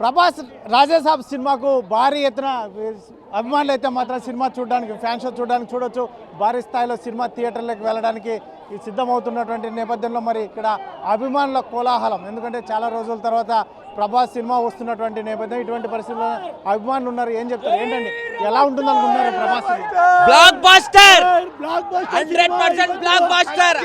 ప్రభాస్ రాజాసాబ్ సినిమాకు భారీ ఎత్తున అభిమానులు అయితే మాత్రం సినిమా చూడడానికి ఫ్యాన్ షో చూడడానికి చూడొచ్చు. భారీ స్థాయిలో సినిమా థియేటర్లకు వెళ్ళడానికి సిద్ధమవుతున్నటువంటి నేపథ్యంలో మరి ఇక్కడ అభిమానుల కోలాహలం, ఎందుకంటే చాలా రోజుల తర్వాత ప్రభాస్ సినిమా వస్తున్నటువంటి నేపథ్యం. ఇటువంటి పరిస్థితుల్లో అభిమానులు ఉన్నారు. ఏం చెప్తారు, ఏంటండి, ఎలా ఉంటుంది అనుకుంటున్నారు Prabhas? Block buster 100% block buster.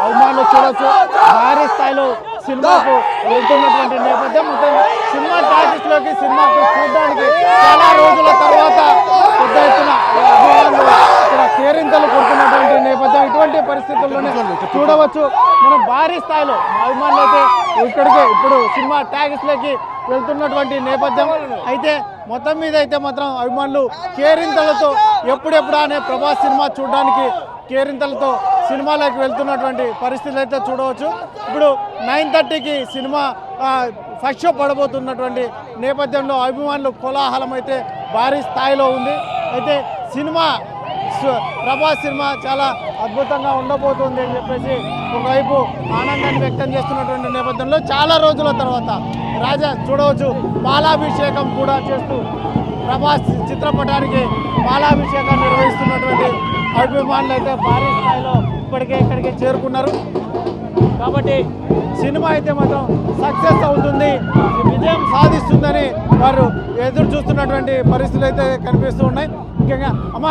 అభిమానులు చూడొచ్చు, భారీ స్థాయిలో సినిమాకు వెళ్తున్నటువంటి నేపథ్యం. మొత్తం సినిమా టాకీస్ లోకి సినిమాకు చూడడానికి చాలా రోజుల తర్వాత పెద్ద ఎత్తున అభిమానులు ఇక్కడ కేరింతలు కొడుతున్నటువంటి నేపథ్యం. ఇటువంటి పరిస్థితుల్లోనే చూడవచ్చు మనం భారీ స్థాయిలో అభిమానులు అయితే ఇక్కడికి ఇప్పుడు సినిమా టాకీస్ లోకి వెళ్తున్నటువంటి నేపథ్యం. అయితే మొత్తం మీద అయితే మాత్రం అభిమానులు కేరింతలతో ఎప్పుడెప్పుడు అనే ప్రభాస్ సినిమా చూడడానికి కేరింతలతో సినిమాలోకి వెళ్తున్నటువంటి పరిస్థితులు అయితే చూడవచ్చు. ఇప్పుడు 9:30కి సినిమా ఫస్ట్ షో పడబోతున్నటువంటి నేపథ్యంలో అభిమానులు కోలాహలం అయితే భారీ స్థాయిలో ఉంది. అయితే సినిమా ప్రభాస్ సినిమా చాలా అద్భుతంగా ఉండబోతుంది అని చెప్పేసి ఒకవైపు ఆనందాన్ని వ్యక్తం చేస్తున్నటువంటి నేపథ్యంలో చాలా రోజుల తర్వాత రాజా చూడవచ్చు పాలాభిషేకం కూడా చేస్తూ ప్రభాస్ చిత్రపటానికి పాలాభిషేకం నిర్వహిస్తున్నటువంటి అభిమానులు అయితే భారీ స్థాయిలో ఇక్కడికే చేరుకున్నారు. కాబట్టి సినిమా అయితే మాత్రం సక్సెస్ అవుతుంది, విజయం సాధిస్తుందని వారు ఎదురు చూస్తున్నటువంటి పరిస్థితులు అయితే కనిపిస్తూ ఉన్నాయి. ముఖ్యంగా అమ్మ,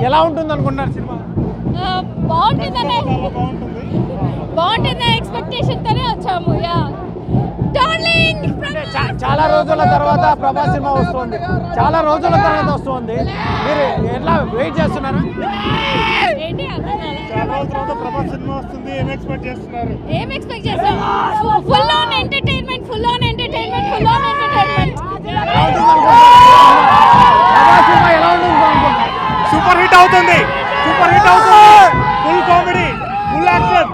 ఎలా ఉంటుంది అనుకుంటున్నారు సినిమా? బాగుంటుంది ఎక్స్పెక్టేషన్ తోనే వచ్చాము. చాలా రోజుల తర్వాత ప్రభాస్ సినిమా వస్తుంది, చాలా రోజుల తర్వాత వస్తుంది. మీరు ఎట్లా వెయిట్ చేస్తున్నారా? ప్రభాస్ సినిమా వస్తుంది, ఏం ఎక్స్పెక్ట్ చేస్తున్నారు? Full on entertainment. Super hit అవుతుంది, ఫుల్ కామెడీ, ఫుల్ యాక్షన్.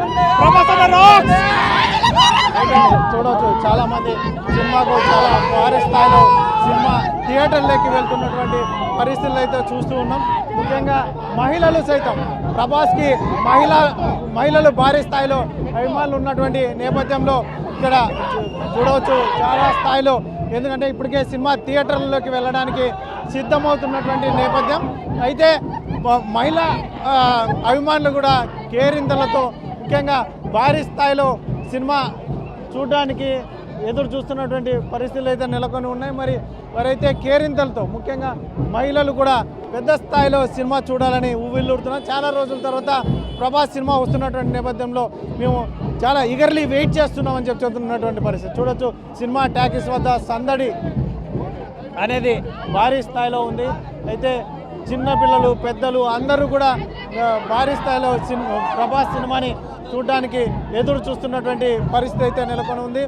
చూడవచ్చు చాలా మంది సినిమాకు చాలా భారీ స్థాయిలో సినిమా థియేటర్లోకి వెళ్తున్నటువంటి పరిస్థితులు అయితే చూస్తూ ఉన్నాం. ముఖ్యంగా మహిళలు సైతం ప్రభాస్కి మహిళలు భారీ స్థాయిలో అభిమానులు ఉన్నటువంటి నేపథ్యంలో ఇక్కడ చూడవచ్చు చాలా స్థాయిలో, ఎందుకంటే ఇప్పటికే సినిమా థియేటర్లలోకి వెళ్ళడానికి సిద్ధమవుతున్నటువంటి నేపథ్యం. అయితే మహిళా అభిమానులు కూడా కేరింతలతో ముఖ్యంగా భారీ స్థాయిలో సినిమా చూడడానికి ఎదురు చూస్తున్నటువంటి పరిస్థితులు అయితే నెలకొని ఉన్నాయి. మరి వారైతే కేరింతలతో ముఖ్యంగా మహిళలు కూడా పెద్ద స్థాయిలో సినిమా చూడాలని ఊవిల్లుడుతున్నారు. చాలా రోజుల తర్వాత ప్రభాస్ సినిమా వస్తున్నటువంటి నేపథ్యంలో మేము చాలా ఈగర్లీ వెయిట్ చేస్తున్నామని చెప్తున్నటువంటి పరిస్థితి చూడొచ్చు. సినిమా టాకీస్ వద్ద సందడి అనేది భారీ స్థాయిలో ఉంది. అయితే చిన్నపిల్లలు, పెద్దలు అందరూ కూడా భారీ స్థాయిలో ప్రభాస్ సినిమాని చూడడానికి ఎదురు చూస్తున్నటువంటి పరిస్థితి అయితే నెలకొని ఉంది.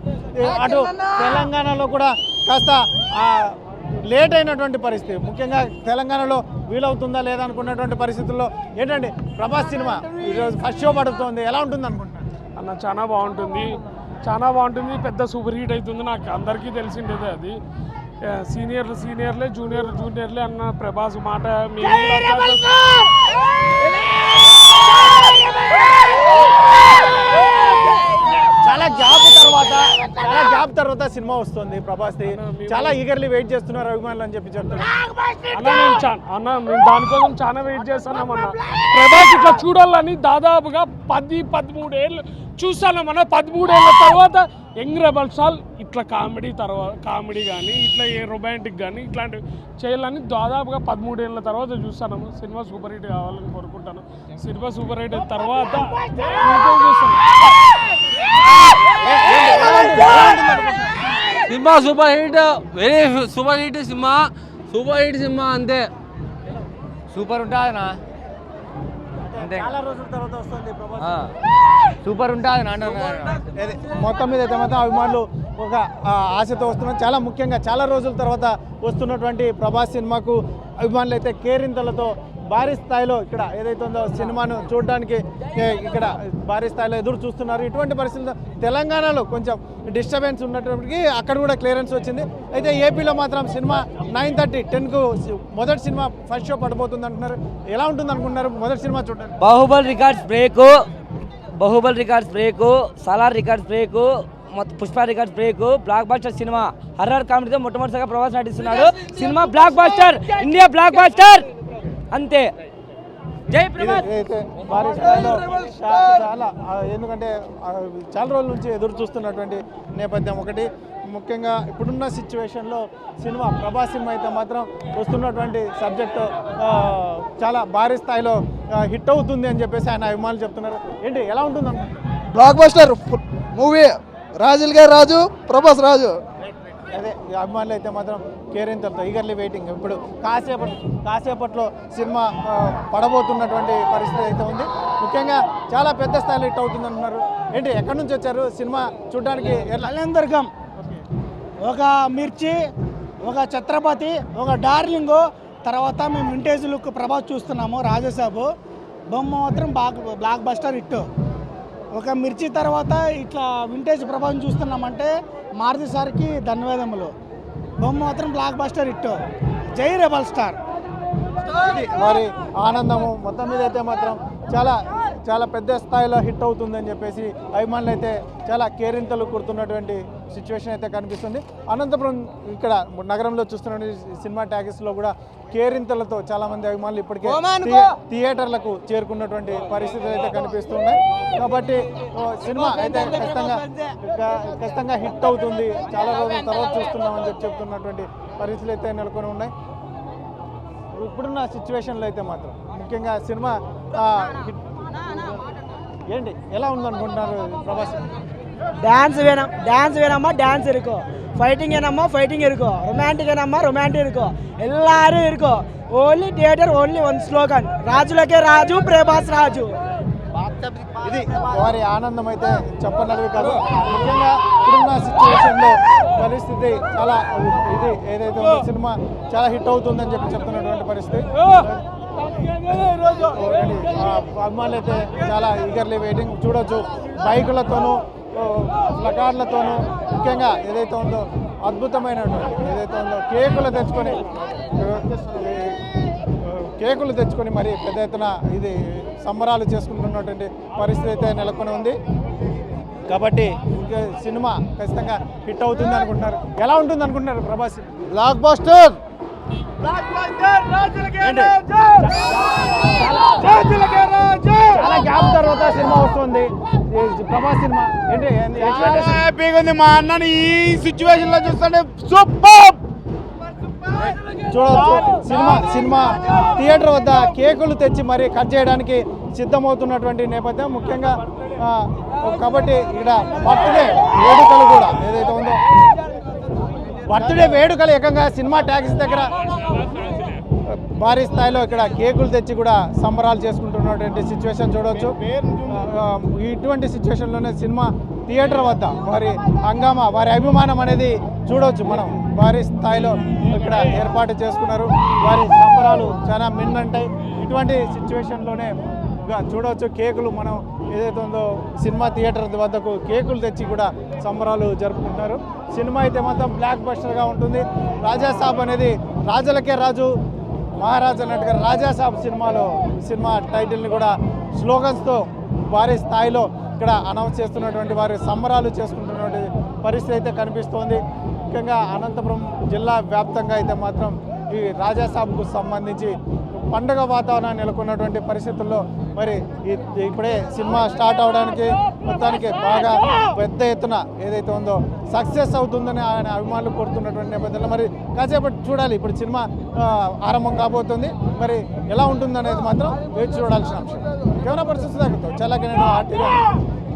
అటు తెలంగాణలో కూడా కాస్త లేట్ అయినటువంటి పరిస్థితి, ముఖ్యంగా తెలంగాణలో వీలవుతుందా లేదా అనుకున్నటువంటి పరిస్థితుల్లో ఏంటండి ప్రభాస్ సినిమా ఈరోజు ఫస్ట్ షో పడుతుంది, ఎలా ఉంటుంది అనుకుంటున్నాను? అన్న చాలా బాగుంటుంది, పెద్ద సూపర్ హిట్ అవుతుంది. నాకు అందరికీ తెలిసిండేది అది. సీనియర్లే జూనియర్లే అన్న ప్రభాస్ మాట చాలా గ్యాప్ తర్వాత సినిమా వస్తుంది ప్రభాస్ది. చాలా ఈగర్లీ వెయిట్ చేస్తున్నారు అభిమానులు అని చెప్పి చెప్తున్నారు. మేము దానికోసం చాలా వెయిట్ చేస్తున్నామన్నా. ప్రభాస్ ఇట్లా చూడాలని దాదాపుగా 10-13 ఏళ్ళు చూస్తానమన్నా. 13 ఏళ్ళ తర్వాత యంగ్ రెబల్ స్టార్ ఇట్లా కామెడీ కానీ ఇట్లా రొమాంటిక్ కానీ ఇట్లాంటివి చేయాలని దాదాపుగా 13 ఏళ్ళ తర్వాత చూస్తాను. సినిమా సూపర్ హిట్ కావాలని కోరుకుంటాను. సినిమా సూపర్ హిట్ తర్వాత cinema super hit, very super hit cinema అంతే. సూపర్ ఉంటుందనా, చాలా రోజుల తర్వాత వస్తుంది సూపర్ ఉంటుంది. మొత్తం మీద అయితే మాత్రం అభిమానులు ఒక ఆశతో వస్తున్నారు. చాలా ముఖ్యంగా చాలా రోజుల తర్వాత వస్తున్నటువంటి ప్రభాస్ సినిమాకు అభిమానులు అయితే కేరింతలతో భారీ స్థాయిలో ఇక్కడ ఏదైతే ఉందో సినిమాను చూడడానికి ఇక్కడ భారీ స్థాయిలో ఎదురు చూస్తున్నారు. ఇటువంటి పరిస్థితుల్లో తెలంగాణలో కొంచెం డిస్టర్బెన్స్ ఉన్నప్పటికీ అక్కడ కూడా క్లియరెన్స్ వచ్చింది. అయితే ఏపీలో మాత్రం సినిమా 9:30 10కు మొదటి సినిమా ఫస్ట్ షో పడబోతుంది అంటున్నారు. ఎలా ఉంటుంది అనుకుంటున్నారు మొదటి సినిమా చూడండి? Baahubali records break, Salaar records break, Pushpa records break, blockbuster cinema horror కామెడీతో మొట్టమొదటిసారిగా ప్రభాస్ నటిస్తున్నాడు. Cinema blockbuster, India blockbuster అంతే. జై ప్రభాస్. అయితే భారీ స్థాయిలో చాలా ఎందుకంటే చాలా రోజుల నుంచి ఎదురు చూస్తున్నటువంటి నేపథ్యం ఒకటి. ముఖ్యంగా ఇప్పుడున్న సిచ్యువేషన్లో సినిమా ప్రభాస్ సినిమా అయితే మాత్రం వస్తున్నటువంటి సబ్జెక్టు చాలా భారీ స్థాయిలో హిట్ అవుతుంది అని చెప్పేసి ఆయన అభిమానులు చెప్తున్నారు. ఏంటి ఎలా ఉంటుంది బ్లాక్ బస్టర్ మూవీ, రాజులుగా రాజు, ప్రభాస్ రాజు. అదే అభిమానులు అయితే మాత్రం కేరింతలతో ఈగర్లీ వెయిటింగ్. ఇప్పుడు కాసేపట్లో సినిమా పడబోతున్నటువంటి పరిస్థితి అయితే ఉంది. ముఖ్యంగా చాలా పెద్ద స్థాయిలో హిట్ అవుతుంది అంటున్నారు. ఏంటి ఎక్కడి నుంచి వచ్చారు సినిమా చూడడానికి? కళ్యాణదుర్గం, ఒక మిర్చి, ఒక ఛత్రపతి, ఒక డార్లింగ్, తర్వాత మేము వింటేజ్ లుక్ ప్రభాస్ చూస్తున్నాము. రాజసాబు బొమ్మ మాత్రం బ్లాక్ బస్టర్ హిట్. ఒక మిర్చి తర్వాత ఇట్లా వింటేజ్ ప్రభావం చూస్తున్నామంటే మారుతి సార్కి ధన్యవాదములు. బొమ్మ మాత్రం బ్లాక్ బస్టర్ హిట్. జై రెబల్ స్టార్. వారి ఆనందము మొత్తం మీద అయితే మాత్రం చాలా చాలా పెద్ద స్థాయిలో హిట్ అవుతుందని చెప్పేసి అభిమానులు అయితే చాలా కేరింతలు కుడుతున్నటువంటి సిచ్యువేషన్ అయితే కనిపిస్తుంది. అనంతపురం ఇక్కడ నగరంలో చూస్తున్న సినిమా టాకీస్లో కూడా కేరింతలతో చాలామంది అభిమానులు ఇప్పటికే థియేటర్లకు చేరుకున్నటువంటి పరిస్థితులు అయితే కనిపిస్తున్నాయి. కాబట్టి సినిమా అయితే ఖచ్చితంగా హిట్ అవుతుంది, చాలా రోజుల తర్వాత చూస్తున్నామని చెప్తున్నటువంటి పరిస్థితులు అయితే నెలకొని ఉన్నాయి. ఇప్పుడున్న సిచ్యువేషన్లో అయితే మాత్రం ముఖ్యంగా సినిమా ఏంటి ఎలా ఉందనుకుంటున్నారు ప్రభాస్? டான்ஸ் வேணாமா டான்ஸ் இருக்கும், ஃபைட்டிங் வேணாமா ஃபைட்டிங் இருக்கும், ரொமான்டிக் வேணாமா ரொமான்டிக் இருக்கும், எல்லாரும் இருக்கும். Only theatre, only one slogan, రాజులకే రాజు, ప్రభాస్ రాజు. ఇది వారి ఆనందం అయితే చెప్పనవి కాదు. ముఖ్యంగా ఇప్పుడున్న సిచ్యువేషన్లో పరిస్థితి చాలా ఇది ఏదైతే ఉందో సినిమా చాలా హిట్ అవుతుందని చెప్తున్నటువంటి పరిస్థితి. అభిమానులు అయితే చాలా ఈగర్లీ వెయిటింగ్. చూడొచ్చు బైకులతోనూ ప్లకార్డులతోనూ ముఖ్యంగా ఏదైతే ఉందో అద్భుతమైనటువంటి ఏదైతే ఉందో కేకులు తెచ్చుకొని మరి పెద్ద ఎత్తున ఇది సంబరాలు చేసుకుంటున్నటువంటి పరిస్థితి అయితే నెలకొని ఉంది. కాబట్టి సినిమా ఖచ్చితంగా హిట్ అవుతుంది అనుకుంటున్నారు. ఎలా ఉంటుంది అనుకుంటున్నారు ప్రభాస్? Blockbuster. చాలా గ్యాప్ తర్వాత సినిమా వస్తుంది ప్రభాస్ సినిమా. ఏంటి హ్యాపీగా ఉంది. మా అన్నని ఈ సిచ్యువేషన్ లో చూస్తుంటే సూపర్. చూడవచ్చు సినిమా థియేటర్ వద్ద కేకులు తెచ్చి మరి కట్ చేయడానికి సిద్ధమవుతున్నటువంటి నేపథ్యం. ముఖ్యంగా కాబట్టి ఇక్కడ బర్త్డే వేడుకలు కూడా ఏదైతే ఉందో బర్త్డే వేడుకలు ఏకంగా సినిమా టాకీస్ దగ్గర భారీ స్థాయిలో ఇక్కడ కేకులు తెచ్చి కూడా సంబరాలు చేసుకుంటున్నటువంటి సిచ్యువేషన్ చూడవచ్చు. ఇటువంటి సిచ్యువేషన్లోనే సినిమా థియేటర్ వద్ద వారి హంగామా, వారి అభిమానం అనేది చూడవచ్చు మనం. భారీ స్థాయిలో ఇక్కడ ఏర్పాటు చేసుకున్నారు. వారి సంబరాలు చాలా మిన్నంటాయి. ఇటువంటి సిచ్యువేషన్లోనే చూడవచ్చు కేకులు మనం ఏదైతే ఉందో సినిమా థియేటర్ వద్దకు కేకులు తెచ్చి కూడా సంబరాలు జరుపుకుంటున్నారు. సినిమా అయితే మాత్రం బ్లాక్ బస్టర్గా ఉంటుంది. రాజాసాబ్ అనేది రాజులకే రాజు, మహారాజు అన్నట్టుగా రాజాసాబ్ సినిమా టైటిల్ని కూడా స్లోగన్స్తో భారీ స్థాయిలో ఇక్కడ అనౌన్స్ చేస్తున్నటువంటి వారి సంబరాలు చేసుకుంటున్నటువంటి పరిస్థితి అయితే కనిపిస్తోంది. ముఖ్యంగా అనంతపురం జిల్లా వ్యాప్తంగా అయితే మాత్రం ఈ రాజాసాబ్కు సంబంధించి పండుగ వాతావరణం నెలకొన్నటువంటి పరిస్థితుల్లో మరి ఇప్పుడే సినిమా స్టార్ట్ అవడానికి మొత్తానికి బాగా పెద్ద ఎత్తున ఏదైతే ఉందో సక్సెస్ అవుతుందని ఆయన అభిమానులు కోరుతున్నటువంటి నేపథ్యంలో మరి కాసేపటి చూడాలి. ఇప్పుడు సినిమా ఆరంభం కాబోతుంది. మరి ఎలా ఉంటుందనేది మాత్రం వేచి చూడాల్సిన అంశం. కెమెరా పరిస్థితి చాలా